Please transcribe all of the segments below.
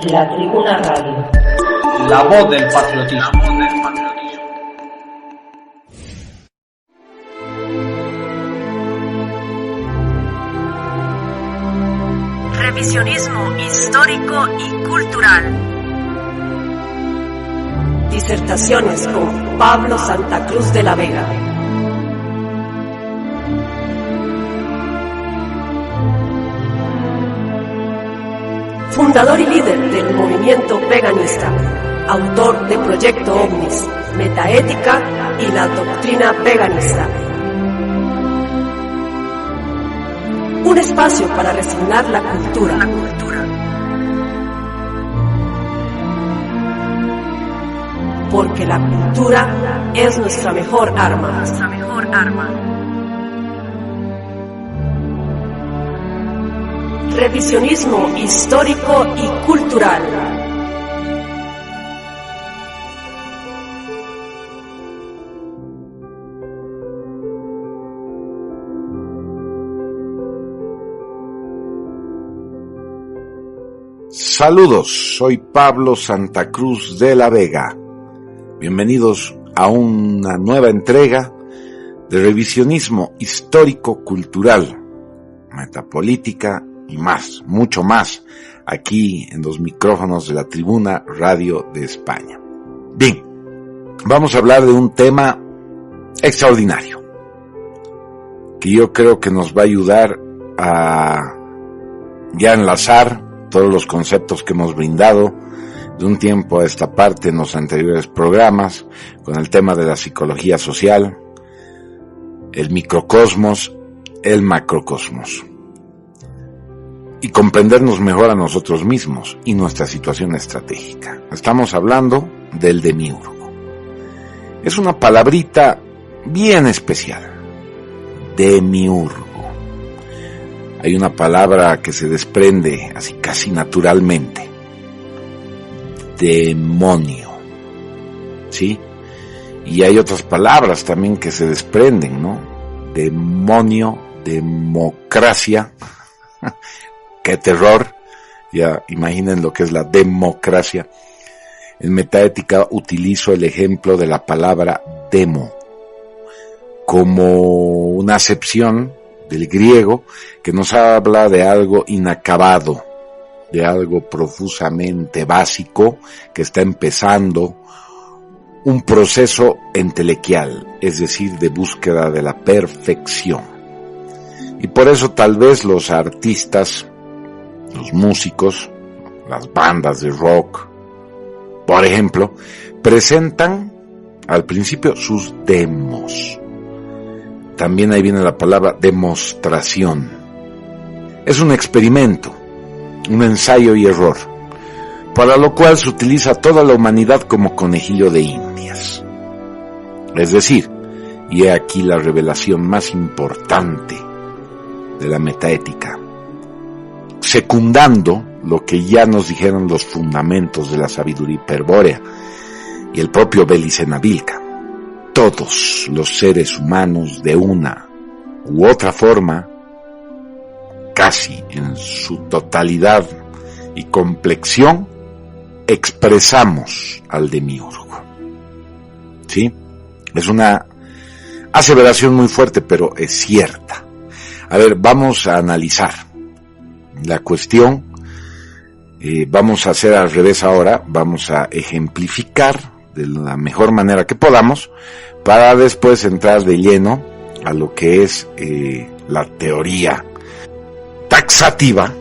La Tribuna Radio. La voz del patriotismo. Revisionismo histórico y cultural. Disertaciones con Pablo Santa Cruz de la Vega. Fundador y líder del movimiento veganista, autor de Proyecto Omnis, Metaética y la Doctrina Veganista. Un espacio para resignar la cultura. Porque la cultura es nuestra mejor arma. Revisionismo histórico y cultural. Saludos, soy Pablo Santa Cruz de la Vega. Bienvenidos a una nueva entrega de revisionismo histórico-cultural, metapolítica y más, mucho más, aquí en los micrófonos de la Tribuna Radio de España. Bien, vamos a hablar de un tema extraordinario, que yo creo que nos va a ayudar a ya enlazar todos los conceptos que hemos brindado de un tiempo a esta parte en los anteriores programas, con el tema de la psicología social, el microcosmos, el macrocosmos, y comprendernos mejor a nosotros mismos y nuestra situación estratégica. Estamos hablando del demiurgo. Es una palabrita bien especial, demiurgo. Hay una palabra que se desprende así casi naturalmente, demonio, ¿sí? Y hay otras palabras también que se desprenden, ¿no? Demonio, democracia, qué terror, ya imaginen lo que es la democracia. En Metaética utilizo el ejemplo de la palabra demo como una acepción del griego que nos habla de algo inacabado, de algo profusamente básico que está empezando un proceso entelequial, es decir, de búsqueda de la perfección. Y por eso tal vez los artistas, los músicos, las bandas de rock, por ejemplo, presentan al principio sus demos. También ahí viene la palabra demostración. Es un experimento, un ensayo y error, para lo cual se utiliza toda la humanidad como conejillo de indias. Es decir, y he aquí la revelación más importante de la metaética, secundando lo que ya nos dijeron los fundamentos de la sabiduría hiperbórea y el propio Belicenavilca. Todos los seres humanos de una u otra forma, casi en su totalidad y complexión, expresamos al demiurgo. ¿Sí? Es una aseveración muy fuerte, pero es cierta. A ver, vamos a analizar la cuestión. Vamos a hacer al revés ahora. Vamos a ejemplificar de la mejor manera que podamos para después entrar de lleno a lo que es la teoría taxativa,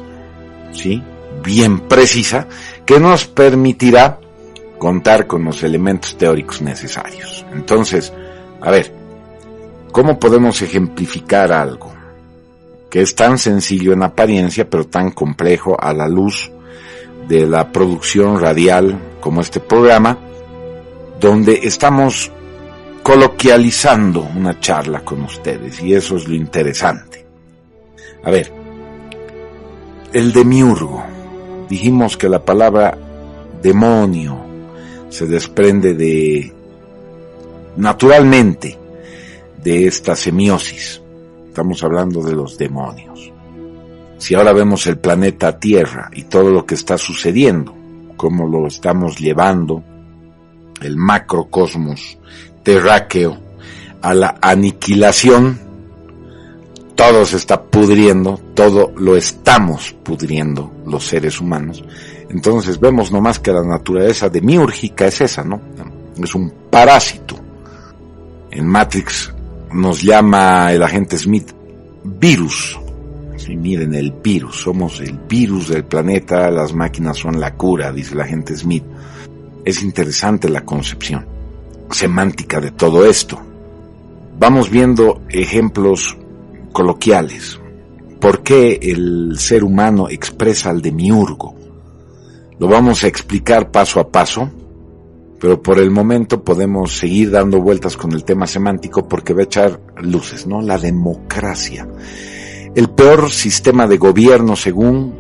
¿sí? Bien precisa, que nos permitirá contar con los elementos teóricos necesarios. Entonces, a ver, ¿cómo podemos ejemplificar algo que es tan sencillo en apariencia, pero tan complejo a la luz de la producción radial como este programa, donde estamos coloquializando una charla con ustedes, y eso es lo interesante? A ver, el demiurgo. Dijimos que la palabra demonio se desprende naturalmente de esta semiosis. Estamos hablando de los demonios. Si ahora vemos el planeta Tierra y todo lo que está sucediendo, cómo lo estamos llevando, el macrocosmos terráqueo, a la aniquilación, todo se está pudriendo, todo lo estamos pudriendo los seres humanos. Entonces vemos nomás que la naturaleza demiúrgica es esa, ¿no? Es un parásito. En Matrix nos llama el agente Smith virus. Sí, miren, el virus, somos el virus del planeta, las máquinas son la cura, dice el agente Smith. Es interesante la concepción semántica de todo esto. Vamos viendo ejemplos coloquiales. ¿Por qué el ser humano expresa al demiurgo? Lo vamos a explicar paso a paso, pero por el momento podemos seguir dando vueltas con el tema semántico porque va a echar luces, ¿no? La democracia. El peor sistema de gobierno, según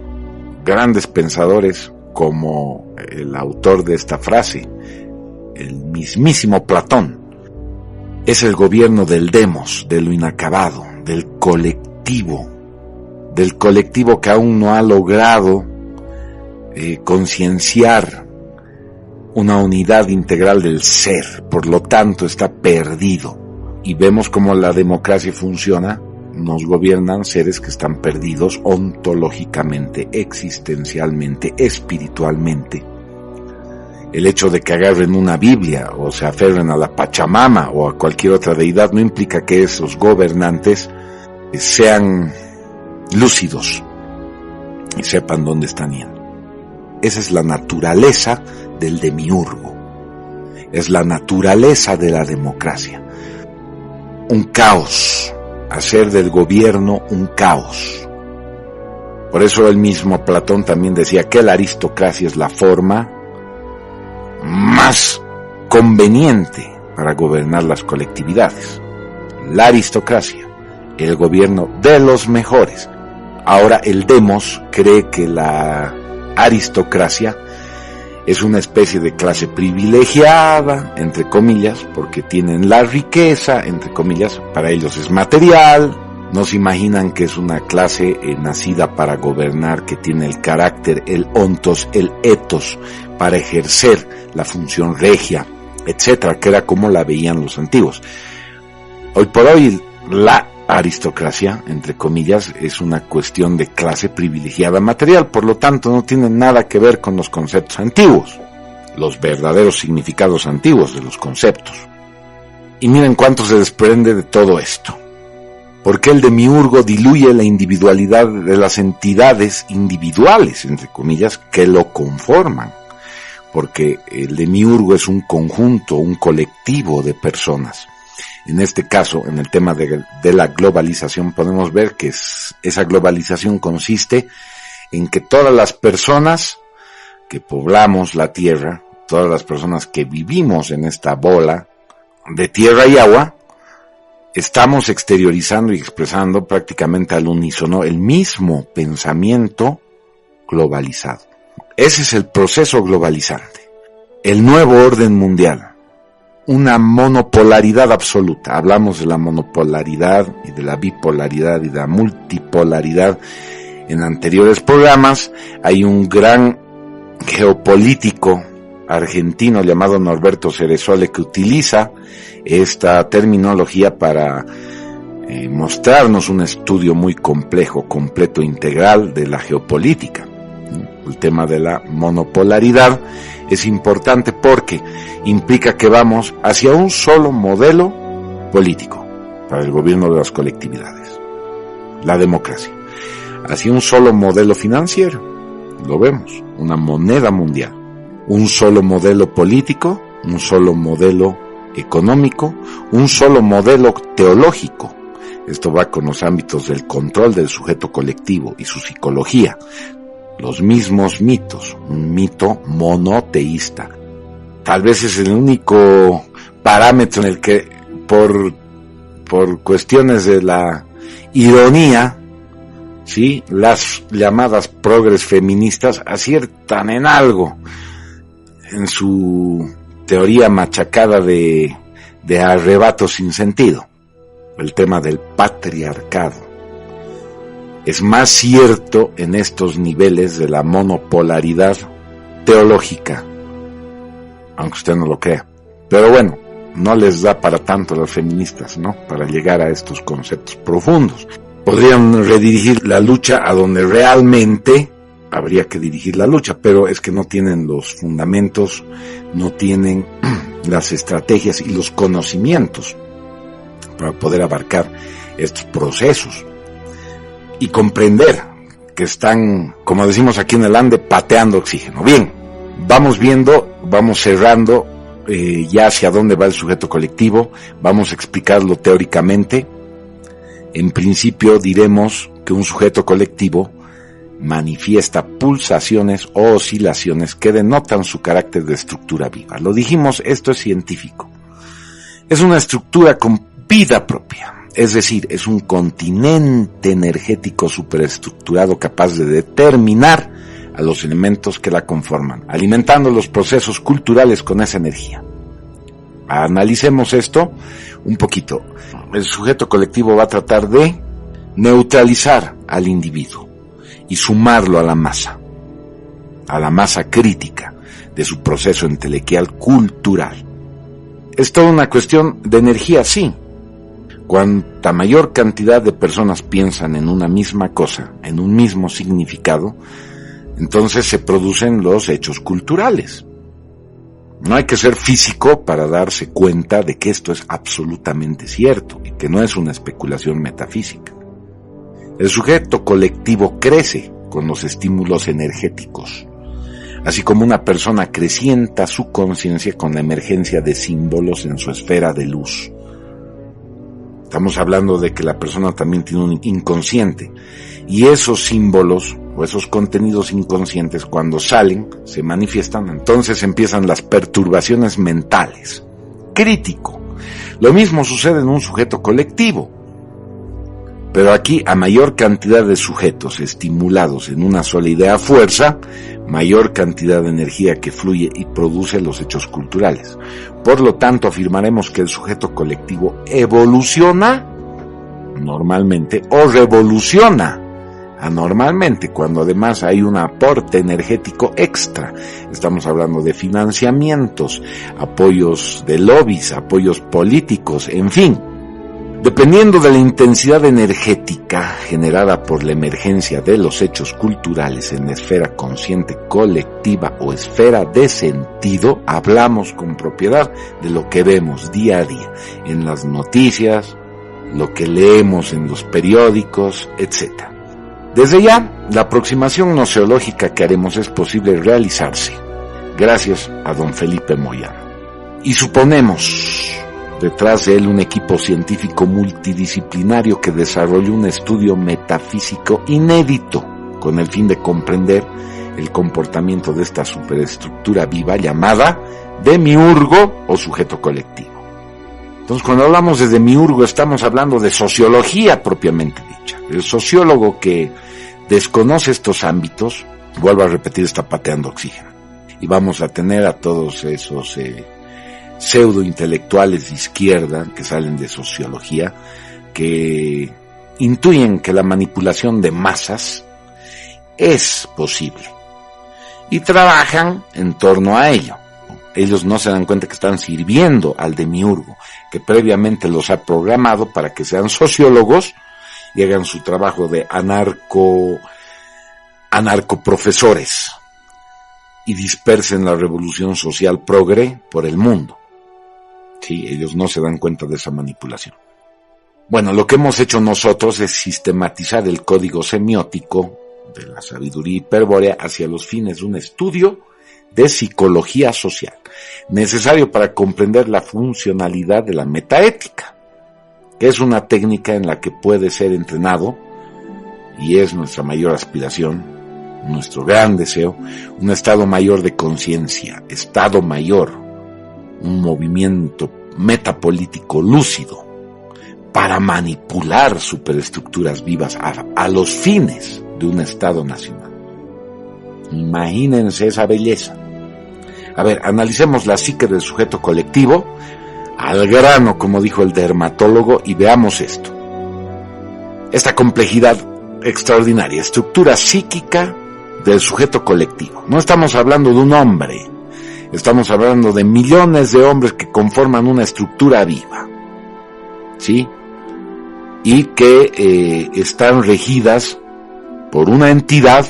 grandes pensadores como el autor de esta frase, el mismísimo Platón, es el gobierno del demos, de lo inacabado, del colectivo que aún no ha logrado concienciar una unidad integral del ser, por lo tanto está perdido. Y vemos cómo la democracia funciona. Nos gobiernan seres que están perdidos ontológicamente, existencialmente, espiritualmente. El hecho de que agarren una Biblia o se aferren a la Pachamama o a cualquier otra deidad no implica que esos gobernantes sean lúcidos y sepan dónde están yendo. Esa es la naturaleza del demiurgo. Es la naturaleza de la democracia. Un caos. Hacer del gobierno un caos. Por eso el mismo Platón también decía que la aristocracia es la forma más conveniente para gobernar las colectividades. La aristocracia, el gobierno de los mejores. Ahora el demos cree que la aristocracia es una especie de clase privilegiada, entre comillas, porque tienen la riqueza, entre comillas, para ellos es material. No se imaginan que es una clase nacida para gobernar, que tiene el carácter, el ontos, el ethos, para ejercer la función regia, etcétera, que era como la veían los antiguos. Hoy por hoy, la aristocracia, entre comillas, es una cuestión de clase privilegiada material, por lo tanto no tiene nada que ver con los conceptos antiguos, los verdaderos significados antiguos de los conceptos. Y miren cuánto se desprende de todo esto. Porque el demiurgo diluye la individualidad de las entidades individuales, entre comillas, que lo conforman. Porque el demiurgo es un conjunto, un colectivo de personas. En este caso, en el tema de la globalización, podemos ver que esa globalización consiste en que todas las personas que poblamos la Tierra, todas las personas que vivimos en esta bola de tierra y agua, estamos exteriorizando y expresando prácticamente al unísono el mismo pensamiento globalizado. Ese es el proceso globalizante, el nuevo orden mundial. Una monopolaridad absoluta. Hablamos de la monopolaridad y de la bipolaridad y de la multipolaridad en anteriores programas. Hay un gran geopolítico argentino llamado Norberto Ceresole que utiliza esta terminología para mostrarnos un estudio muy complejo, completo, integral de la geopolítica. El tema de la monopolaridad es importante porque implica que vamos hacia un solo modelo político para el gobierno de las colectividades, la democracia, hacia un solo modelo financiero, lo vemos, una moneda mundial, un solo modelo político, un solo modelo económico, un solo modelo teológico. Esto va con los ámbitos del control del sujeto colectivo y su psicología. Los mismos mitos, un mito monoteísta. Tal vez es el único parámetro en el que, por cuestiones de la ironía, ¿sí?, las llamadas progres feministas aciertan en algo, en su teoría machacada de arrebato sin sentido, el tema del patriarcado. Es más cierto en estos niveles de la monopolaridad teológica, aunque usted no lo crea. Pero bueno, no les da para tanto a las feministas, ¿no? Para llegar a estos conceptos profundos. Podrían redirigir la lucha a donde realmente habría que dirigir la lucha, pero es que no tienen los fundamentos, no tienen las estrategias y los conocimientos para poder abarcar estos procesos y comprender que están, como decimos aquí en el Ande, pateando oxígeno. Bien, vamos viendo, vamos cerrando ya hacia dónde va el sujeto colectivo, vamos a explicarlo teóricamente. En principio diremos que un sujeto colectivo manifiesta pulsaciones o oscilaciones que denotan su carácter de estructura viva. Lo dijimos, esto es científico. Es una estructura con vida propia, es decir, es un continente energético superestructurado capaz de determinar a los elementos que la conforman, alimentando los procesos culturales con esa energía. Analicemos esto un poquito. El sujeto colectivo va a tratar de neutralizar al individuo y sumarlo a la masa crítica de su proceso intelectual cultural. Es toda una cuestión de energía, sí. Cuanta mayor cantidad de personas piensan en una misma cosa, en un mismo significado, entonces se producen los hechos culturales. No hay que ser físico para darse cuenta de que esto es absolutamente cierto y que no es una especulación metafísica. El sujeto colectivo crece con los estímulos energéticos, así como una persona crecienta su conciencia con la emergencia de símbolos en su esfera de luz. Estamos hablando de que la persona también tiene un inconsciente, y esos símbolos o esos contenidos inconscientes, cuando salen, se manifiestan, entonces empiezan las perturbaciones mentales. Crítico. Lo mismo sucede en un sujeto colectivo. Pero aquí, a mayor cantidad de sujetos estimulados en una sola idea fuerza, mayor cantidad de energía que fluye y produce los hechos culturales. Por lo tanto, afirmaremos que el sujeto colectivo evoluciona normalmente o revoluciona anormalmente, cuando además hay un aporte energético extra. Estamos hablando de financiamientos, apoyos de lobbies, apoyos políticos, en fin. Dependiendo de la intensidad energética generada por la emergencia de los hechos culturales en la esfera consciente colectiva o esfera de sentido, hablamos con propiedad de lo que vemos día a día en las noticias, lo que leemos en los periódicos, etc. Desde ya, la aproximación noceológica que haremos es posible realizarse gracias a don Felipe Moyano. Y suponemos detrás de él un equipo científico multidisciplinario que desarrolló un estudio metafísico inédito con el fin de comprender el comportamiento de esta superestructura viva llamada demiurgo o sujeto colectivo. Entonces, cuando hablamos de demiurgo, estamos hablando de sociología propiamente dicha. El sociólogo que desconoce estos ámbitos, vuelvo a repetir, está pateando oxígeno. Y vamos a tener a todos esos pseudo-intelectuales de izquierda que salen de sociología, que intuyen que la manipulación de masas es posible y trabajan en torno a ello. Ellos no se dan cuenta que están sirviendo al demiurgo, que previamente los ha programado para que sean sociólogos y hagan su trabajo de anarcoprofesores y dispersen la revolución social progre por el mundo. Sí, ellos no se dan cuenta de esa manipulación. Bueno, lo que hemos hecho nosotros es sistematizar el código semiótico de la sabiduría hiperbórea hacia los fines de un estudio de psicología social, necesario para comprender la funcionalidad de la metaética, que es una técnica en la que puede ser entrenado, y es nuestra mayor aspiración, nuestro gran deseo, un estado mayor de conciencia, estado mayor, un movimiento metapolítico lúcido, para manipular superestructuras vivas a los fines de un estado nacional. Imagínense esa belleza. A ver, analicemos la psique del sujeto colectivo, al grano, como dijo el dermatólogo, y veamos esto. Esta complejidad extraordinaria, estructura psíquica del sujeto colectivo. No estamos hablando de un hombre, estamos hablando de millones de hombres que conforman una estructura viva, ¿sí? Y que están regidas por una entidad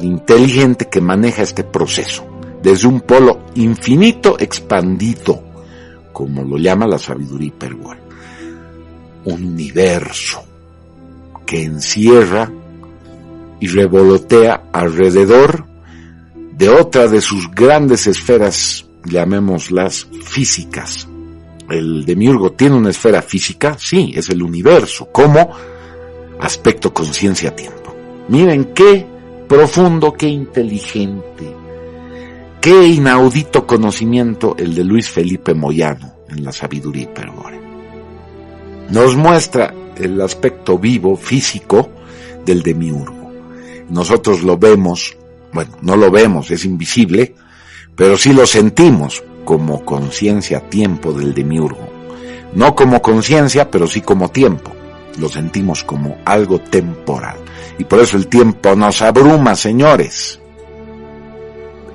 inteligente que maneja este proceso desde un polo infinito expandido, como lo llama la sabiduría hiperbórea. Un universo que encierra y revolotea alrededor de otra de sus grandes esferas, llamémoslas físicas. El demiurgo tiene una esfera física, sí, es el universo, como aspecto conciencia-tiempo. Miren qué profundo, qué inteligente, qué inaudito conocimiento el de Luis Felipe Moyano en la sabiduría hiperbórea. Nos muestra el aspecto vivo, físico, del demiurgo. Nosotros lo vemos, bueno, no lo vemos, es invisible, pero sí lo sentimos como conciencia-tiempo del demiurgo. No como conciencia, pero sí como tiempo. Lo sentimos como algo temporal. Y por eso el tiempo nos abruma, señores.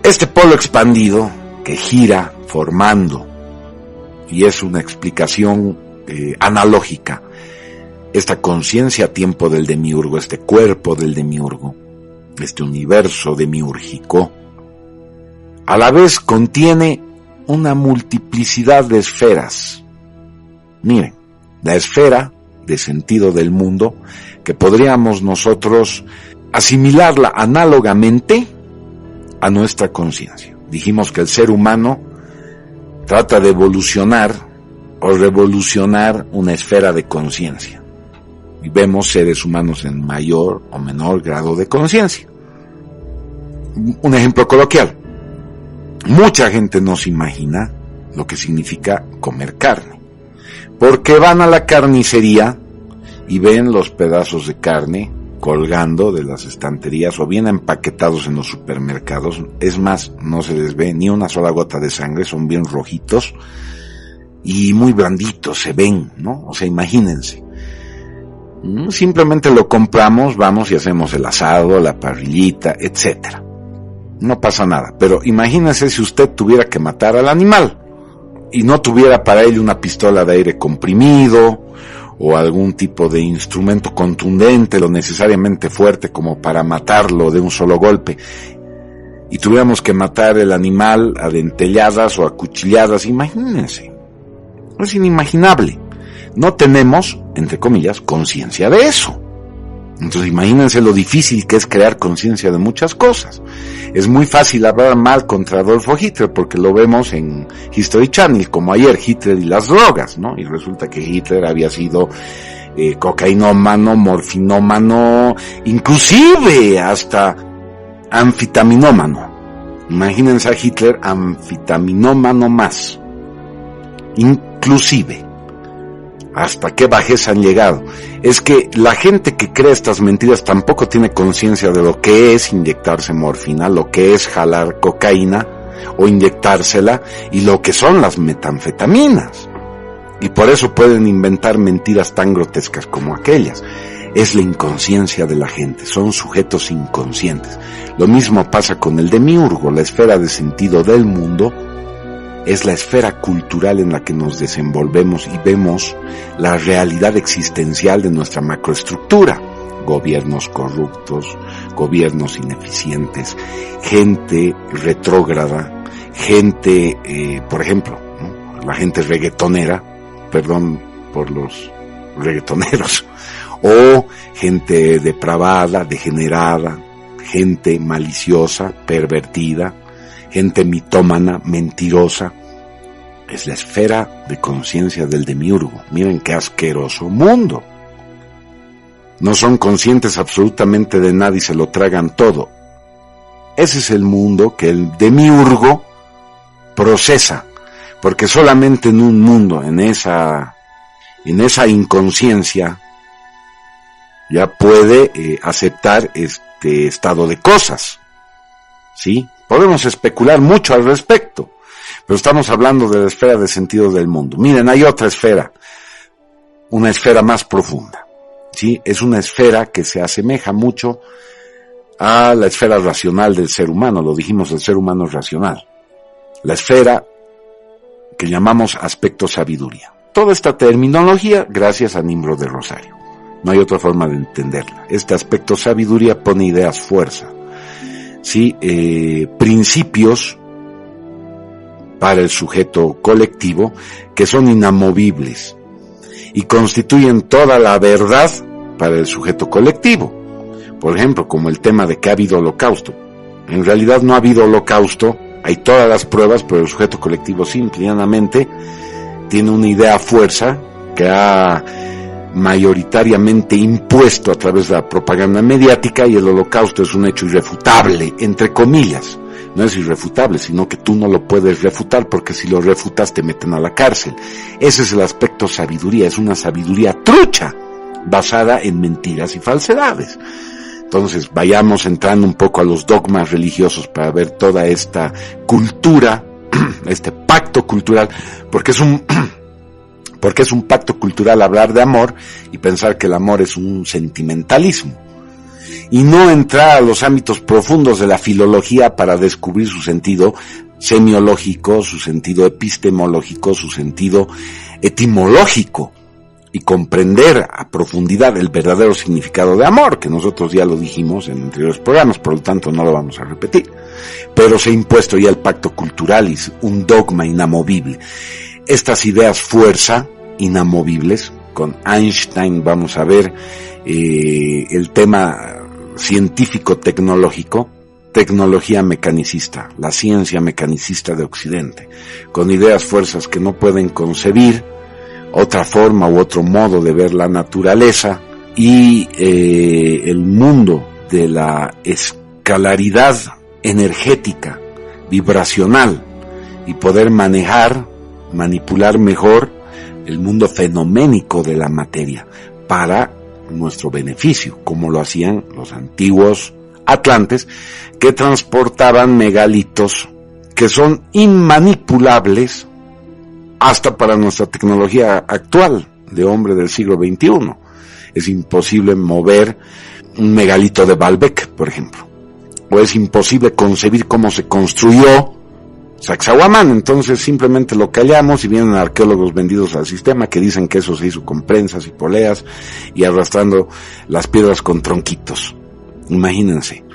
Este polo expandido que gira formando, y es una explicación analógica, esta conciencia-tiempo del demiurgo, este cuerpo del demiurgo, este universo demiúrgico, a la vez contiene una multiplicidad de esferas. Miren, la esfera de sentido del mundo, que podríamos nosotros asimilarla análogamente a nuestra conciencia. Dijimos que el ser humano trata de evolucionar o revolucionar una esfera de conciencia. Y vemos seres humanos en mayor o menor grado de conciencia. Un ejemplo coloquial. Mucha gente no se imagina lo que significa comer carne, porque van a la carnicería y ven los pedazos de carne colgando de las estanterías o bien empaquetados en los supermercados. Es más, no se les ve ni una sola gota de sangre, son bien rojitos y muy blanditos, se ven, ¿no? O sea, imagínense. Simplemente lo compramos, vamos y hacemos el asado, la parrillita, etcétera. No pasa nada, pero imagínense si usted tuviera que matar al animal y no tuviera para ello una pistola de aire comprimido o algún tipo de instrumento contundente, lo necesariamente fuerte como para matarlo de un solo golpe, y tuviéramos que matar el animal a dentelladas o a cuchilladas. Imagínense, es inimaginable. No tenemos, entre comillas, conciencia de eso. Entonces imagínense lo difícil que es crear conciencia de muchas cosas. Es muy fácil hablar mal contra Adolfo Hitler porque lo vemos en History Channel, como ayer, Hitler y las drogas, ¿no? Y resulta que Hitler había sido cocainómano, morfinómano, inclusive hasta anfitaminómano. Imagínense a Hitler anfitaminómano más. Inclusive. ¿Hasta qué bajeza han llegado? Es que la gente que cree estas mentiras tampoco tiene conciencia de lo que es inyectarse morfina, lo que es jalar cocaína o inyectársela y lo que son las metanfetaminas. Y por eso pueden inventar mentiras tan grotescas como aquellas. Es la inconsciencia de la gente, son sujetos inconscientes. Lo mismo pasa con el demiurgo, la esfera de sentido del mundo. Es la esfera cultural en la que nos desenvolvemos y vemos la realidad existencial de nuestra macroestructura. Gobiernos corruptos, gobiernos ineficientes, gente retrógrada, gente, por ejemplo, ¿no? La gente reggaetonera, perdón por los reggaetoneros, o gente depravada, degenerada, gente maliciosa, pervertida, gente mitómana, mentirosa. Es la esfera de conciencia del demiurgo. Miren qué asqueroso mundo. No son conscientes absolutamente de nada y se lo tragan todo. Ese es el mundo que el demiurgo procesa, porque solamente en un mundo, en esa inconsciencia, ya puede aceptar este estado de cosas. ¿Sí? Podemos especular mucho al respecto, pero estamos hablando de la esfera de sentido del mundo. Miren, hay otra esfera, una esfera más profunda, ¿sí? Es una esfera que se asemeja mucho a la esfera racional del ser humano, lo dijimos, el ser humano es racional. La esfera que llamamos aspecto sabiduría. Toda esta terminología gracias a Nimrod de Rosario. No hay otra forma de entenderla. Este aspecto sabiduría pone ideas fuerza, ¿sí? Principios para el sujeto colectivo que son inamovibles y constituyen toda la verdad para el sujeto colectivo. Por ejemplo, como el tema de que ha habido holocausto. En realidad no ha habido holocausto, hay todas las pruebas, pero el sujeto colectivo simple y llanamente tiene una idea fuerza que ha mayoritariamente impuesto a través de la propaganda mediática, y el holocausto es un hecho irrefutable, entre comillas. No es irrefutable, sino que tú no lo puedes refutar, porque si lo refutas te meten a la cárcel. Ese es el aspecto sabiduría, es una sabiduría trucha, basada en mentiras y falsedades. Entonces vayamos entrando un poco a los dogmas religiosos para ver toda esta cultura, este pacto cultural, porque es un pacto cultural hablar de amor y pensar que el amor es un sentimentalismo. Y no entrar a los ámbitos profundos de la filología para descubrir su sentido semiológico, su sentido epistemológico, su sentido etimológico, y comprender a profundidad el verdadero significado de amor, que nosotros ya lo dijimos en anteriores programas, por lo tanto no lo vamos a repetir. Pero se ha impuesto ya el pacto culturalis, un dogma inamovible. Estas ideas fuerza, inamovibles, con Einstein vamos a ver el tema científico-tecnológico, tecnología mecanicista, la ciencia mecanicista de Occidente, con ideas fuerzas que no pueden concebir otra forma u otro modo de ver la naturaleza, y el mundo de la escalaridad energética, vibracional, y poder manipular mejor el mundo fenoménico de la materia para nuestro beneficio, como lo hacían los antiguos atlantes, que transportaban megalitos que son inmanipulables hasta para nuestra tecnología actual de hombre del siglo XXI. Es imposible mover un megalito de Baalbek, por ejemplo, o es imposible concebir cómo se construyó Sacsayhuamán. Entonces simplemente lo callamos y vienen arqueólogos vendidos al sistema que dicen que eso se hizo con prensas y poleas y arrastrando las piedras con tronquitos. Imagínense.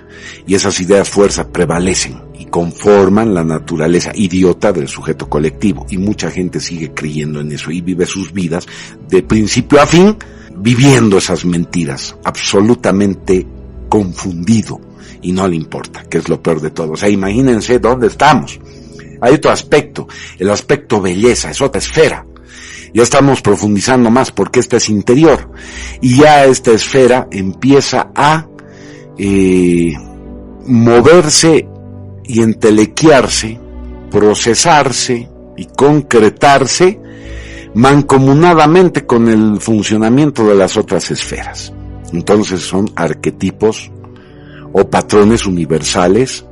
Y esas ideas fuerza prevalecen y conforman la naturaleza idiota del sujeto colectivo, y mucha gente sigue creyendo en eso y vive sus vidas de principio a fin viviendo esas mentiras, absolutamente confundido, y no le importa, que es lo peor de todo. O sea, imagínense dónde estamos. Hay otro aspecto, el aspecto belleza, es otra esfera. Ya estamos profundizando más porque esta es interior, y ya esta esfera empieza a moverse y entelequiarse, procesarse y concretarse mancomunadamente con el funcionamiento de las otras esferas. Entonces son arquetipos o patrones universales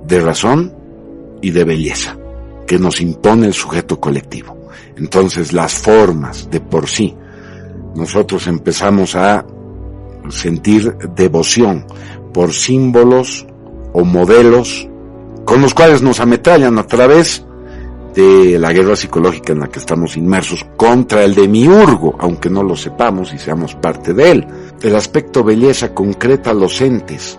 de razón y de belleza que nos impone el sujeto colectivo. Entonces las formas de por sí, nosotros empezamos a sentir devoción por símbolos o modelos con los cuales nos ametrallan a través de la guerra psicológica en la que estamos inmersos contra el demiurgo, aunque no lo sepamos y seamos parte de él. El aspecto belleza concreta los entes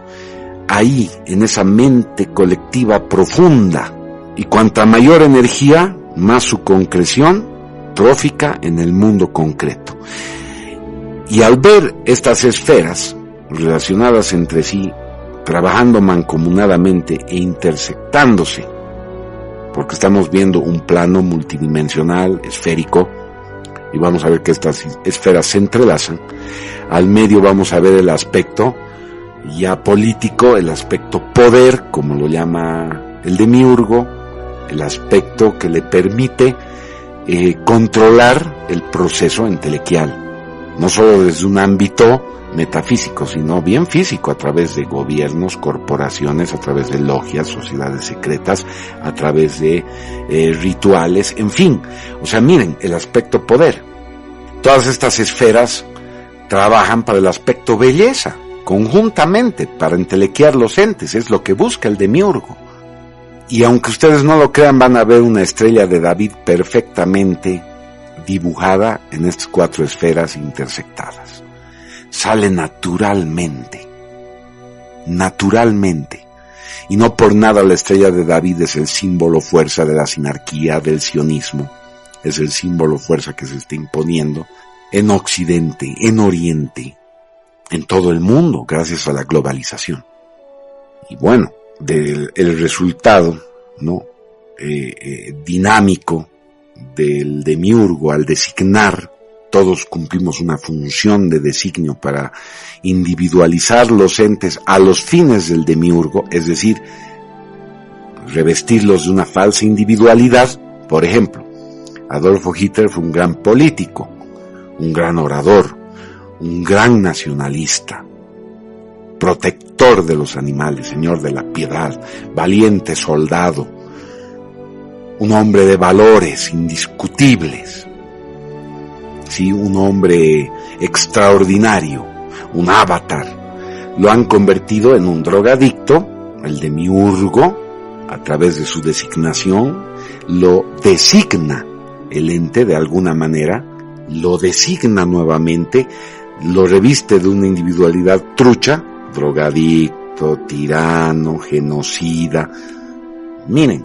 ahí, en esa mente colectiva profunda, y cuanta mayor energía, más su concreción trófica en el mundo concreto. Y al ver estas esferas relacionadas entre sí, trabajando mancomunadamente e intersectándose, porque estamos viendo un plano multidimensional, esférico, y vamos a ver que estas esferas se entrelazan. Al medio vamos a ver el aspecto ya político, el aspecto poder, como lo llama el demiurgo, el aspecto que le permite controlar el proceso entelequial, no solo desde un ámbito metafísico, sino bien físico, a través de gobiernos, corporaciones, a través de logias, sociedades secretas, a través de rituales, en fin. O sea, miren, el aspecto poder. Todas estas esferas trabajan para el aspecto belleza, conjuntamente para entelequiar los entes, es lo que busca el demiurgo. Y aunque ustedes no lo crean, van a ver una estrella de David perfectamente dibujada en estas 4 esferas intersectadas. Sale naturalmente. Y no por nada la estrella de David es el símbolo fuerza de la sinarquía, del sionismo. Es el símbolo fuerza que se está imponiendo en Occidente, en Oriente, en todo el mundo, gracias a la globalización. Y bueno, el resultado, ¿no? Dinámico del demiurgo al designar, todos cumplimos una función de designio para individualizar los entes a los fines del demiurgo, es decir, revestirlos de una falsa individualidad. Por ejemplo, Adolfo Hitler fue un gran político, un gran orador, un gran nacionalista, protector de los animales, señor de la piedad, valiente soldado, un hombre de valores indiscutibles, sí, un hombre extraordinario, un avatar. Lo han convertido en un drogadicto, el demiurgo, a través de su designación, lo designa el ente de alguna manera, lo designa nuevamente, lo reviste de una individualidad trucha, drogadicto, tirano, genocida. Miren,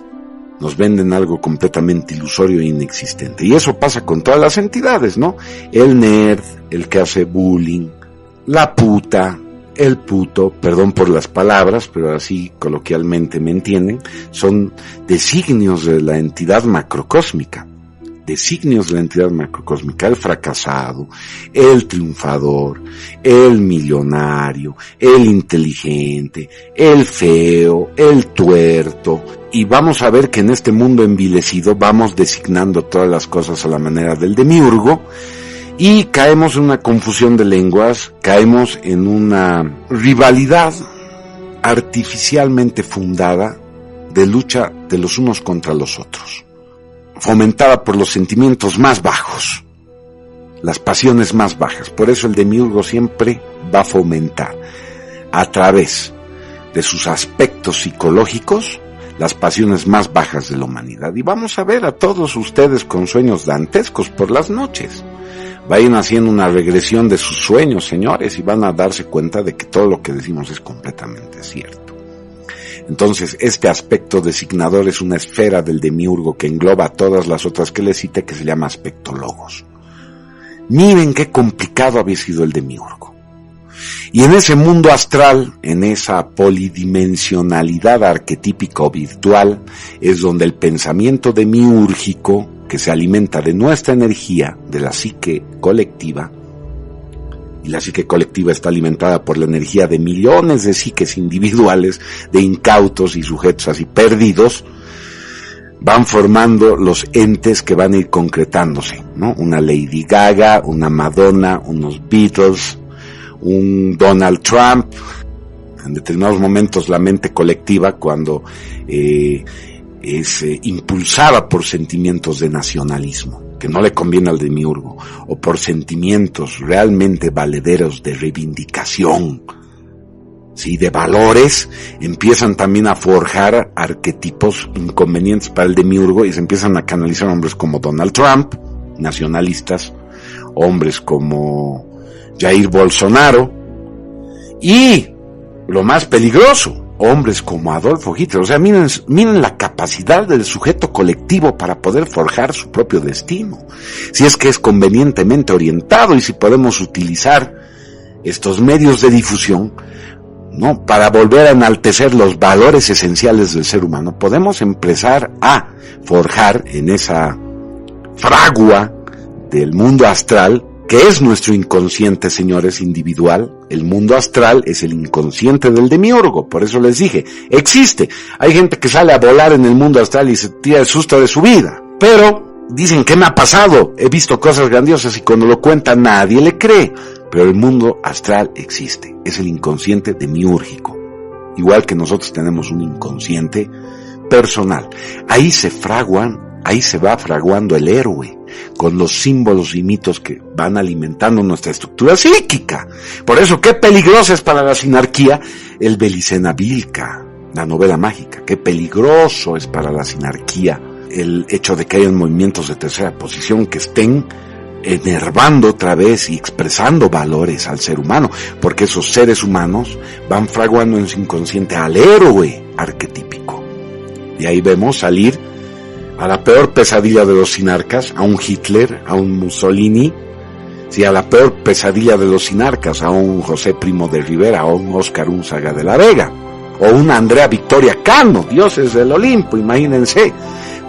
nos venden algo completamente ilusorio e inexistente. Y eso pasa con todas las entidades, ¿no? El nerd, el que hace bullying, la puta, el puto, perdón por las palabras, pero así coloquialmente me entienden, son designios de la entidad macrocósmica. Designios de la entidad macrocósmica, el fracasado, el triunfador, el millonario, el inteligente, el feo, el tuerto. Y vamos a ver que en este mundo envilecido vamos designando todas las cosas a la manera del demiurgo y caemos en una confusión de lenguas, caemos en una rivalidad artificialmente fundada de lucha de los unos contra los otros, fomentada por los sentimientos más bajos, las pasiones más bajas. Por eso el demiurgo siempre va a fomentar, a través de sus aspectos psicológicos, las pasiones más bajas de la humanidad. Y vamos a ver a todos ustedes con sueños dantescos por las noches. Vayan haciendo una regresión de sus sueños, señores, y van a darse cuenta de que todo lo que decimos es completamente cierto. Entonces, este aspecto designador es una esfera del demiurgo que engloba todas las otras que les cité, que se llama aspecto logos. Miren qué complicado había sido el demiurgo. Y en ese mundo astral, en esa polidimensionalidad arquetípica o virtual, es donde el pensamiento demiúrgico, que se alimenta de nuestra energía, de la psique colectiva, y la psique colectiva está alimentada por la energía de millones de psiques individuales, de incautos y sujetos así perdidos, van formando los entes que van a ir concretándose, ¿no? Una Lady Gaga, una Madonna, unos Beatles, un Donald Trump. En determinados momentos la mente colectiva, cuando es impulsada por sentimientos de nacionalismo, que no le conviene al demiurgo, o por sentimientos realmente valederos de reivindicación, ¿sí?, de valores, empiezan también a forjar arquetipos inconvenientes para el demiurgo y se empiezan a canalizar hombres como Donald Trump, nacionalistas, hombres como Jair Bolsonaro, y lo más peligroso, hombres como Adolfo Hitler. O sea, miren la capacidad del sujeto colectivo para poder forjar su propio destino, si es que es convenientemente orientado y si podemos utilizar estos medios de difusión, ¿no?, para volver a enaltecer los valores esenciales del ser humano. Podemos empezar a forjar en esa fragua del mundo astral, que es nuestro inconsciente, señores, individual. El mundo astral es el inconsciente del demiurgo. Por eso les dije, existe. Hay gente que sale a volar en el mundo astral y se tira el susto de su vida. Pero dicen, ¿qué me ha pasado? He visto cosas grandiosas, y cuando lo cuenta nadie le cree. Pero el mundo astral existe. Es el inconsciente demiúrgico. Igual que nosotros tenemos un inconsciente personal. Ahí se va fraguando el héroe. con los símbolos y mitos que van alimentando nuestra estructura psíquica. Por eso, qué peligrosa es para la sinarquía el Belicena Vilca, la novela mágica. Qué peligroso es para la sinarquía el hecho de que hayan movimientos de tercera posición que estén enervando otra vez y expresando valores al ser humano, porque esos seres humanos van fraguando en su inconsciente al héroe arquetípico. Y ahí vemos salir a la peor pesadilla de los sinarcas, a un Hitler, a un Mussolini, sí, a la peor pesadilla de los sinarcas, a un José Primo de Rivera, a un Óscar Unzaga de la Vega, o una Andrea Victoria Cano, dioses del Olimpo, imagínense,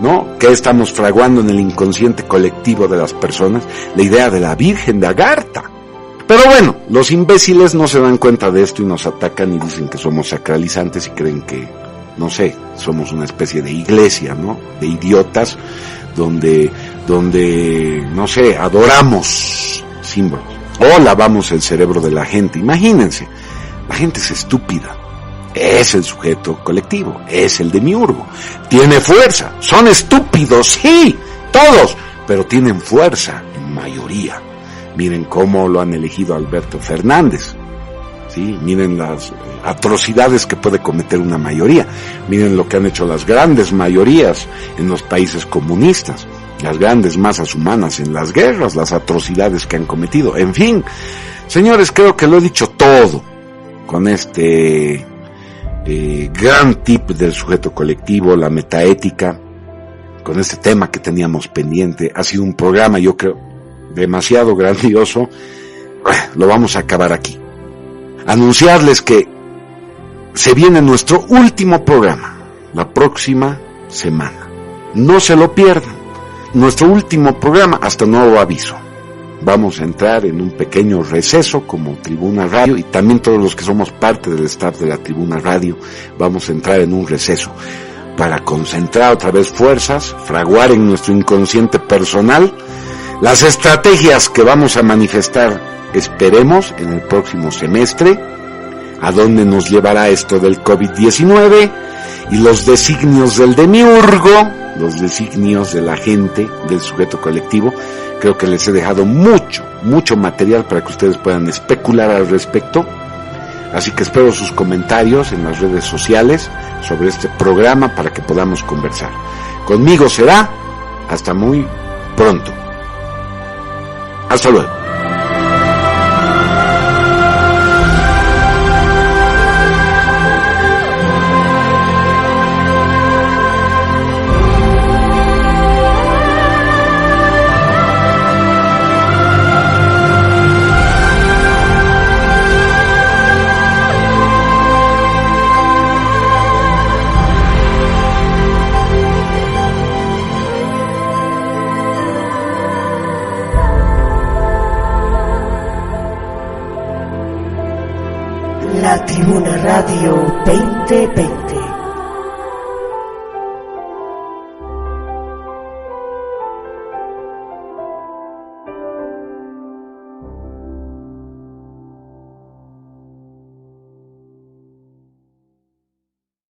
¿no? Que estamos fraguando en el inconsciente colectivo de las personas, la idea de la Virgen de Agartha. Pero bueno, los imbéciles no se dan cuenta de esto y nos atacan y dicen que somos sacralizantes y creen que, no sé, somos una especie de iglesia, ¿no? De idiotas, donde, no sé, adoramos símbolos. O lavamos el cerebro de la gente. Imagínense, la gente es estúpida. Es el sujeto colectivo, es el demiurgo. Tiene fuerza, son estúpidos, sí, todos, pero tienen fuerza en mayoría. Miren cómo lo han elegido Alberto Fernández, sí, miren las atrocidades que puede cometer una mayoría, miren lo que han hecho las grandes mayorías en los países comunistas, las grandes masas humanas en las guerras, las atrocidades que han cometido. En fin, señores, creo que lo he dicho todo con este gran tip del sujeto colectivo, la metaética, con este tema que teníamos pendiente. Ha sido un programa, yo creo, demasiado grandioso. Lo vamos a acabar aquí. Anunciarles que se viene nuestro último programa la próxima semana. No se lo pierdan. Nuestro último programa hasta nuevo aviso. Vamos a entrar en un pequeño receso como Tribuna Radio, y también todos los que somos parte del staff de la Tribuna Radio vamos a entrar en un receso para concentrar otra vez fuerzas, fraguar en nuestro inconsciente personal las estrategias que vamos a manifestar, esperemos, en el próximo semestre, a dónde nos llevará esto del COVID-19 y los designios del demiurgo, los designios de la gente, del sujeto colectivo. Creo que les he dejado mucho material para que ustedes puedan especular al respecto. Así que espero sus comentarios en las redes sociales sobre este programa para que podamos conversar. Conmigo será hasta muy pronto. Hasta luego. La Tribuna Radio 2020.